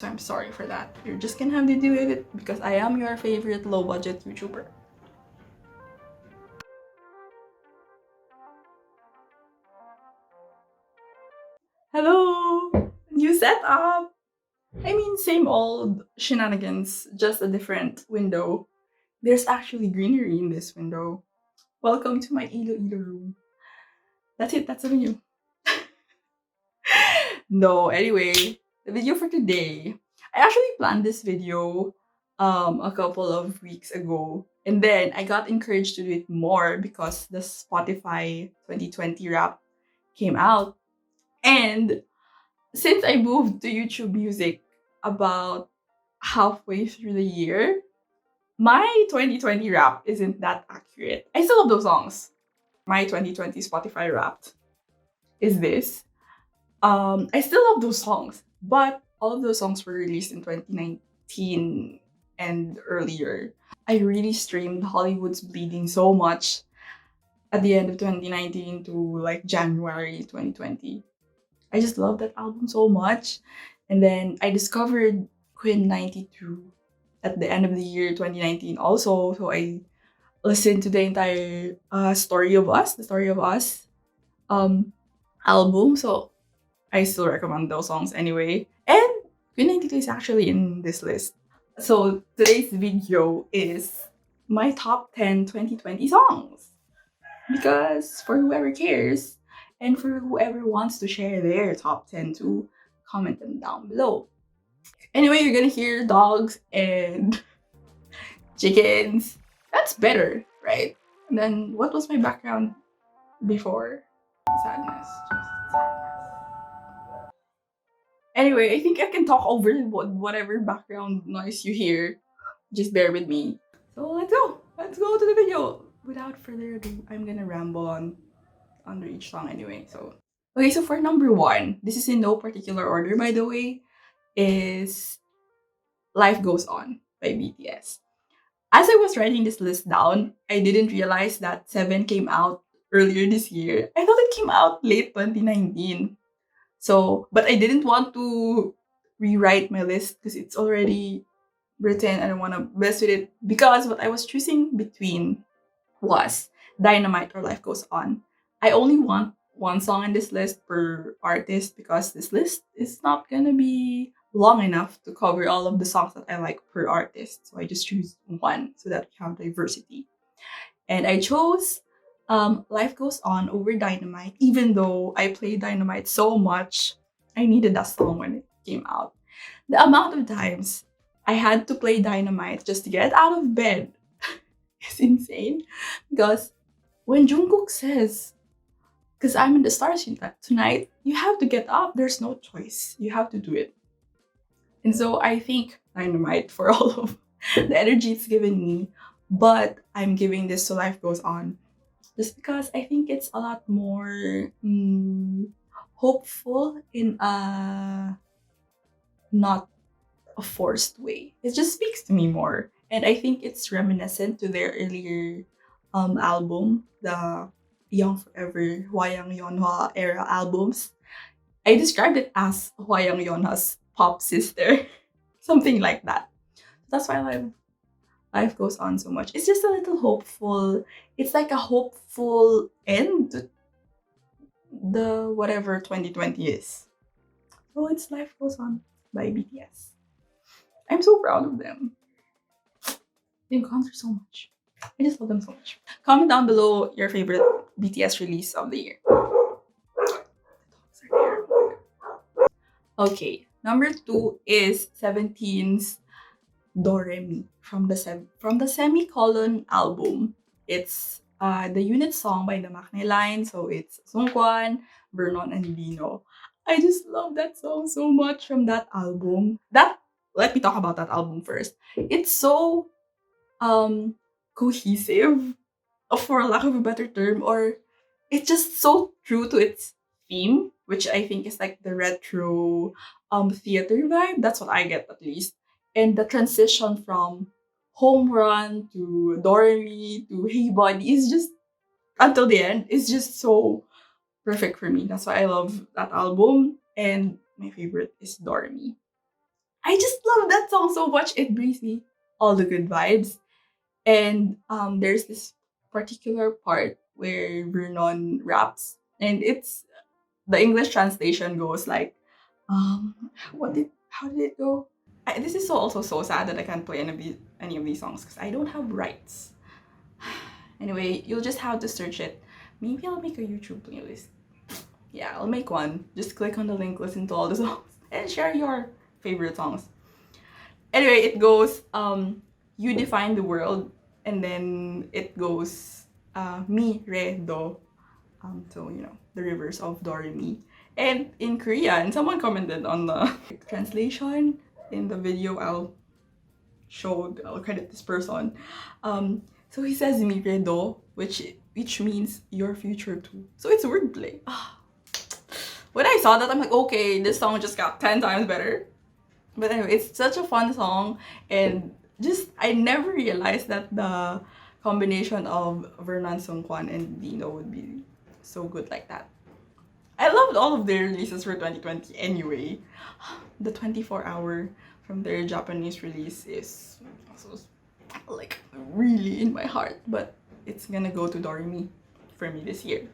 So I'm sorry for that. You're just gonna have to deal with it because I am your favorite low budget YouTuber. Hello! New setup! I mean, same old shenanigans, just a different window. There's actually greenery in this window. Welcome to my Ilo Ilo room. That's it, that's the menu. No, anyway, the video for today. I actually planned this video a couple of weeks ago. And then I got encouraged to do it more because the Spotify 2020 rap came out. And since I moved to YouTube Music about halfway through the year, my 2020 rap isn't that accurate. I still love those songs. My 2020 Spotify rap is this. I still love those songs, but all of those songs were released in 2019 and earlier. I really streamed Hollywood's Bleeding so much at the end of 2019 to like January 2020. I just love that album so much. And then I discovered Queen 92 at the end of the year 2019 also. So I listened to the entire the Story of Us um, album. So I still recommend those songs anyway. And Queen 92 is actually in this list. So today's video is my top 10 2020 songs. Because for whoever cares and for whoever wants to share their top 10 too, comment them down below. Anyway, you're gonna hear dogs and chickens. That's better, right? And then what was my background before? Sadness. Just sadness. Anyway, I think I can talk over whatever background noise you hear. Just bear with me. So let's go. Let's go to the video. Without further ado, I'm gonna ramble on under each song anyway. So okay, so for number one, this is in no particular order by the way, is Life Goes On by BTS. As I was writing this list down, I didn't realize that Seven came out earlier this year. I thought it came out late 2019. So, but I didn't want to rewrite my list because it's already written. I don't want to mess with it because what I was choosing between was Dynamite or Life Goes On. I only want one song in this list per artist because this list is not gonna be long enough to cover all of the songs that I like per artist. So I just choose one so that we have diversity. And I chose Life Goes On over Dynamite, even though I played Dynamite so much. I needed that song when it came out. The amount of times I had to play Dynamite just to get out of bed is insane. Because when Jungkook says, because I'm in the stars tonight, you have to get up. There's no choice. You have to do it. And so I think Dynamite for all of the energy it's given me. But I'm giving this to Life Goes On just because I think it's a lot more hopeful in a not a forced way. It just speaks to me more. And I think it's reminiscent to their earlier album, the Young Forever, Hwayang Yonhwa era albums. I described it as Hwayang Yonhwa's pop sister, something like that. That's why life goes on so much. It's just a little hopeful. It's like a hopeful end to the whatever 2020 is. So it's Life Goes On by BTS. I'm so proud of them. They've gone through so much. I just love them so much. Comment down below your favorite BTS release of the year. Okay, number 2 is 17's Do Re Mi from the Semicolon album. It's the unit song by the Maknae line, so it's Sungkwan, Vernon, and Dino. I just love that song so much from that album. Let me talk about that album first. It's so cohesive, for lack of a better term, or it's just so true to its theme, which I think is like the retro theater vibe. That's what I get at least. And the transition from Home Run to Dory to Hey Buddy is just until the end is just so perfect for me. That's why I love that album. And my favorite is Doremi. I song so much. It brings me all the good vibes. And there's this particular part where Vernon raps, and it's the English translation goes like, how did it go? This is also so sad that I can't play any of these songs because I don't have rights. Anyway, you'll just have to search it. Maybe I'll make a YouTube playlist. Yeah, I'll make one. Just click on the link, listen to all the songs, and share your favorite songs. Anyway, it goes, you define the world, and then it goes, mi, re, do. So, the rivers of do, re, mi. And in Korean, someone commented on the translation in the video. I'll credit this person. So he says mi, re, do, which means your future too. So it's wordplay. When I saw that, I'm like, okay, this song just got 10 times better. But anyway, it's such a fun song, and just I never realized that the combination of Vernon Songkwan and Dino would be so good like that. I loved all of their releases for 2020 anyway. The 24-hour from their Japanese release is also like really in my heart, but it's gonna go to Doremi for me this year.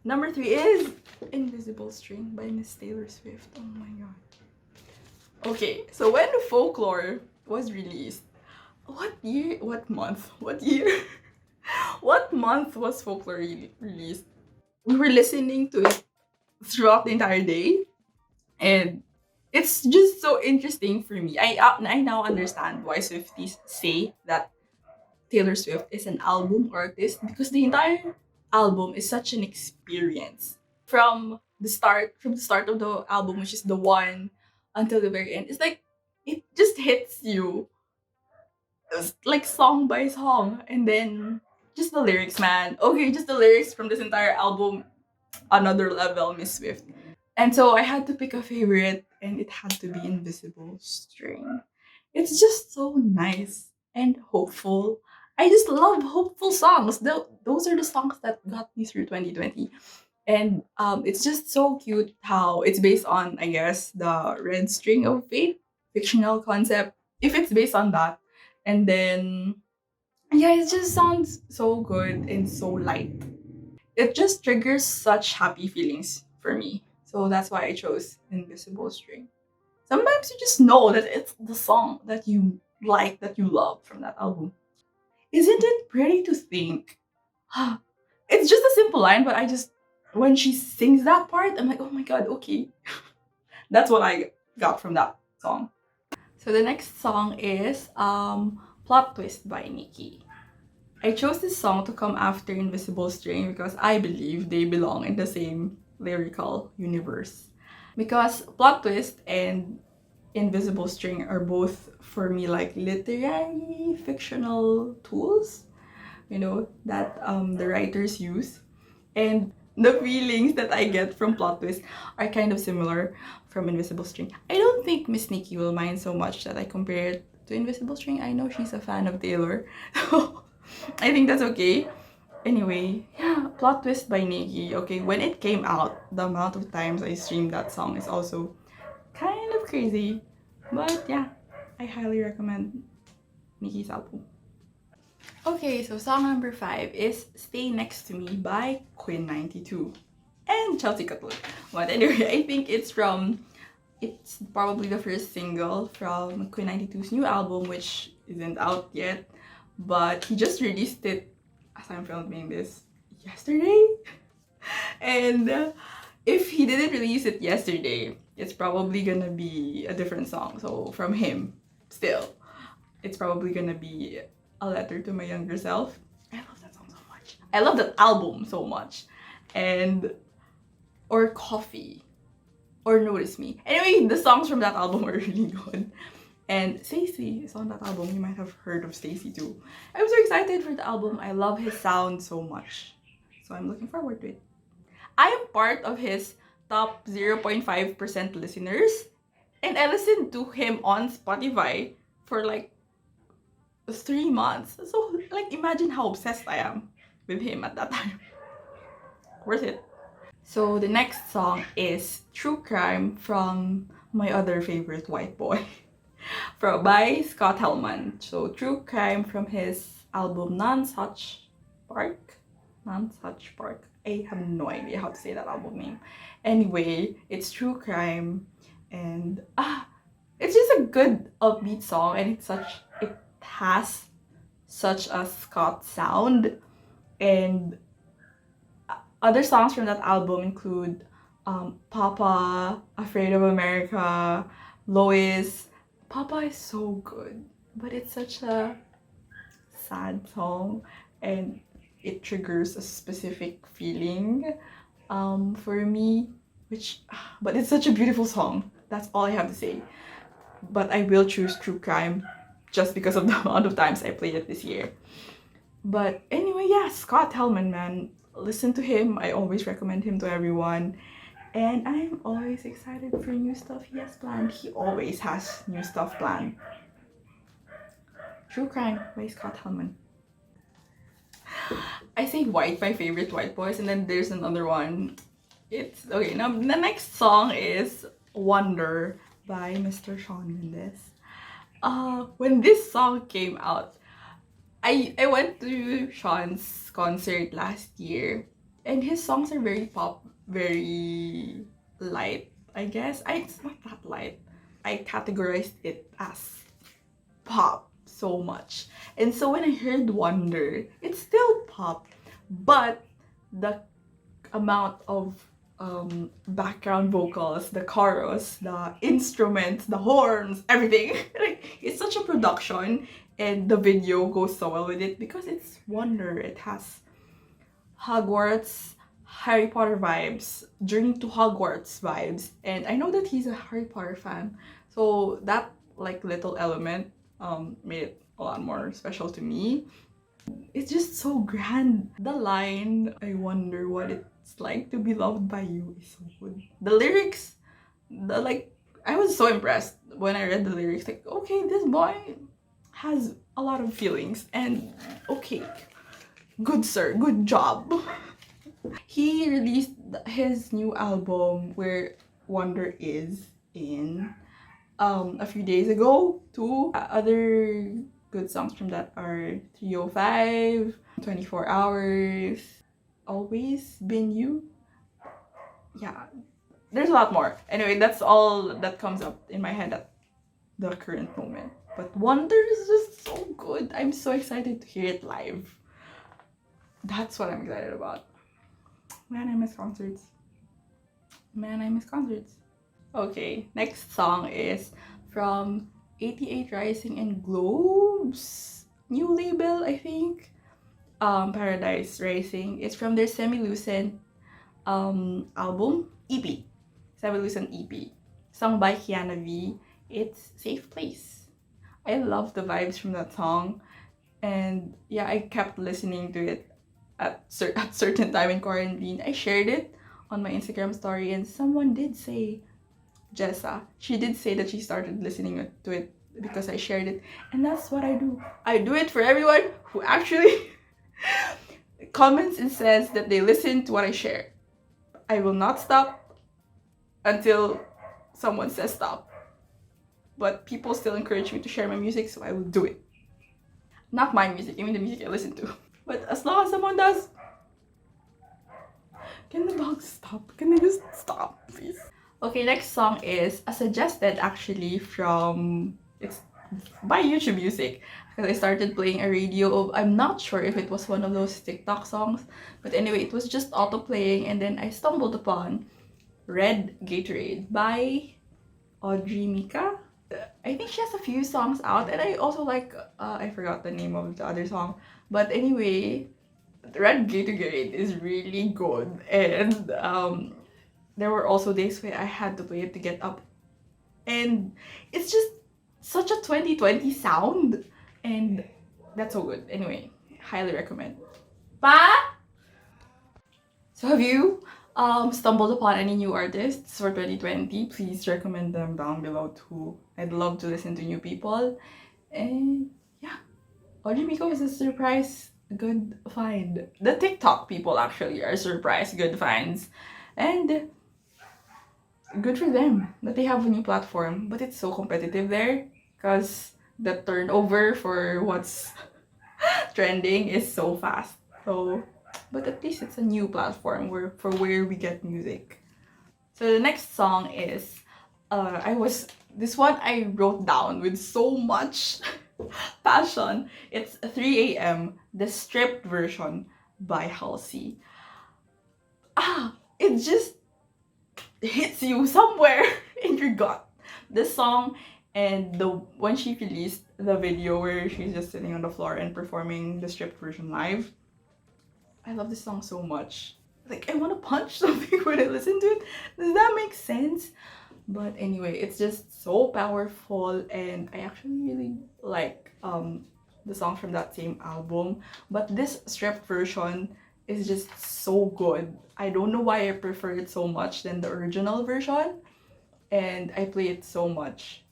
Number 3 is Invisible String by Miss Taylor Swift. Oh my god. Okay, so when Folklore was released, what year, what month, what year, what month was Folklore released? We were listening to it throughout the entire day, and it's just so interesting for me. I now understand why Swifties say that Taylor Swift is an album artist, because the entire album is such an experience from the start of the album, which is the one, until the very end. It's like it just hits you, like song by song, and then just the lyrics, man. Okay, just the lyrics from this entire album, another level, Miss Swift. And so I had to pick a favorite, and it had to be Invisible String. It's just so nice and hopeful. I just love hopeful songs. Those are the songs that got me through 2020. And it's just so cute how it's based on, I guess, the Red String of Fate fictional concept. If it's based on that, and then yeah, it just sounds so good and so light. It just triggers such happy feelings for me. So that's why I chose Invisible String. Sometimes you just know that it's the song that you like, that you love from that album. Isn't it pretty to think? It's just a simple line, but when she sings that part, I'm like, oh my god, okay. That's what I got from that song. So the next song is Plot Twist by Nicki. I chose this song to come after Invisible String because I believe they belong in the same lyrical universe. Because Plot Twist and Invisible String are both, for me, like literary fictional tools, that the writers use. And the feelings that I get from Plot Twist are kind of similar from Invisible String. I don't think Miss Nikki will mind so much that I compare it to Invisible String. I know she's a fan of Taylor, so I think that's okay. Anyway, yeah, Plot Twist by Nikki. Okay, when it came out, the amount of times I streamed that song is also kind of crazy. But yeah, I highly recommend Nikki's album. Okay, so song number 5 is Stay Next to Me by Queen 92 and Chelsea Cutler. But anyway, I think it's probably the first single from Queen 92's new album, which isn't out yet, but he just released it as I'm filming this yesterday. And if he didn't release it yesterday, it's probably gonna be a different song. So from him, still, it's probably gonna be A Letter to My Younger Self. I love that song so much. I love that album so much. And or Coffee or Notice Me. Anyway, the songs from that album are really good. And Stacey is on that album. You might have heard of Stacey too. I'm so excited for the album. I love his sound so much. So I'm looking forward to it. I am part of his top 0.5% listeners. And I listened to him on Spotify for like 3 months. So like imagine how obsessed I am with him at that time. Worth it. So the next song is True Crime from my other favorite white boy, by Scott Hellman. So true crime from his album Non-Such Park. Non-Such Park. I have no idea how to say that album name. Anyway, it's true crime, and it's just a good upbeat song, and it has such a Scott sound. And other songs from that album include Papa, Afraid of America, Lois. Papa is so good, but it's such a sad song, and it triggers a specific feeling for me, which, but it's such a beautiful song. That's all I have to say. But I will choose True Crime just because of the amount of times I played it this year. But anyway, yeah, Scott Hellman, man. Listen to him. I always recommend him to everyone. And I'm always excited for new stuff he has planned. He always has new stuff planned. True Crime by Scott Hellman. I say White, my favorite White Boys, and then there's another one. It's okay. Now the next song is Wonder by Mr. Shawn Mendes. When this song came out, I went to Sean's concert last year, and his songs are very pop, very light, I guess. It's not that light. I categorized it as pop so much. And so when I heard Wonder, it's still pop, but the amount of background vocals, the chorus, the instruments, the horns, everything. Like, it's such a production, and the video goes so well with it because it's Wonder. It has Hogwarts, Harry Potter vibes, Journey to Hogwarts vibes, and I know that he's a Harry Potter fan, so that like little element made it a lot more special to me. It's just so grand. The line, I wonder what it's like to be loved by you, is so good. The lyrics, I was so impressed when I read the lyrics. Like, okay, this boy has a lot of feelings, and okay, good sir, good job. He released his new album, Where Wonder Is, in a few days ago too. Other good songs from that are 305, 24 Hours, Always Been You. Yeah, there's a lot more. Anyway, that's all that comes up in my head at the current moment. But Wonder is just so good. I'm so excited to hear it live. That's what I'm excited about. Man, I miss concerts. Man, I miss concerts. Okay, next song is from 88 Rising and Globe's new label, I think. Paradise Rising. It's from their Semi-Lucent album, EP. Semi-Lucent EP. Sung by Kiana V. It's Safe Place. I love the vibes from that song. And yeah, I kept listening to it at certain time in quarantine. I shared it on my Instagram story, and someone did say, Jessa, she did say that she started listening to it because I shared it, and that's what I do. I do it for everyone who actually comments and says that they listen to what I share. I will not stop until someone says stop. But people still encourage me to share my music, so I will do it. Not my music, I mean the music I listen to. But as long as someone does, can the dog stop? Can they just stop, please? Okay, next song is a suggested actually from, it's by YouTube Music, because I started playing a radio of, I'm not sure if it was one of those TikTok songs, but anyway, it was just auto playing, and then I stumbled upon Red Gatorade by Audrey Mika. I think she has a few songs out, and I also like, I forgot the name of the other song, but anyway, Red Gatorade is really good, and there were also days where I had to play it to get up, and it's just such a 2020 sound, and that's so good. Anyway, highly recommend. Pa? So have you stumbled upon any new artists for 2020? Please recommend them down below too. I'd love to listen to new people. And yeah, Audrey Miko is a surprise good find. The TikTok people actually are surprise good finds. And good for them that they have a new platform. But it's so competitive there because the turnover for what's trending is so fast. So, but at least it's a new platform where we get music. So the next song is this one I wrote down with so much passion. It's 3 a.m. the stripped version by Halsey. It just hits you somewhere in your gut. This song and the when she released the video where she's just sitting on the floor and performing the stripped version live. I love this song so much. Like I want to punch something when I listen to it. Does that make sense? But anyway, it's just so powerful and I actually really like the songs from that same album. But this stripped version is just so good. I don't know why I prefer it so much than the original version. And I play it so much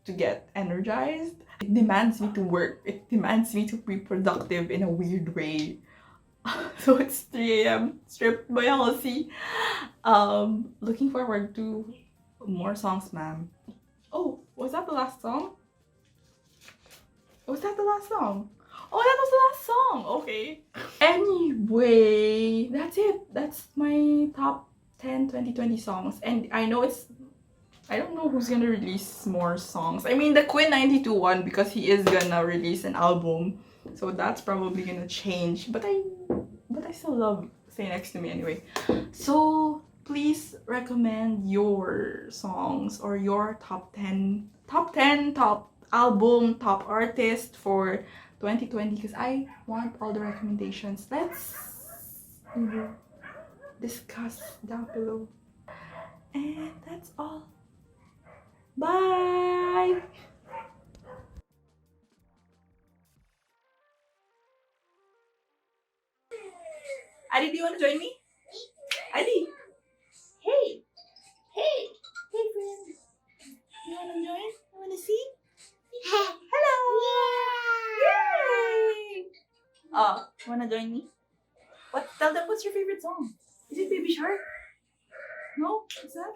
to get energized. It demands me to work. It demands me to be productive in a weird way. So it's 3 a.m. stripped by Halsey. Looking forward to more songs, ma'am. Oh, was that the last song? Was that the last song? Oh, that was the last song. Okay. Anyway, that's it. That's my top 10 2020 songs. And I don't know who's gonna release more songs. I mean, the Quinn 92 one because he is gonna release an album. So that's probably gonna change. But I still love Stay Next to Me anyway. So please recommend your songs or your top album, top artist for 2020 because I want all the recommendations. Let's discuss down below. And that's all. Bye! Adi, do you want to join me? Adi! Hey! Hey! Hey, friend! You want to join? You want to see? Hello! Yay! Oh, wanna join me? Tell them what's your favorite song? Is it Baby Shark? No? Is that?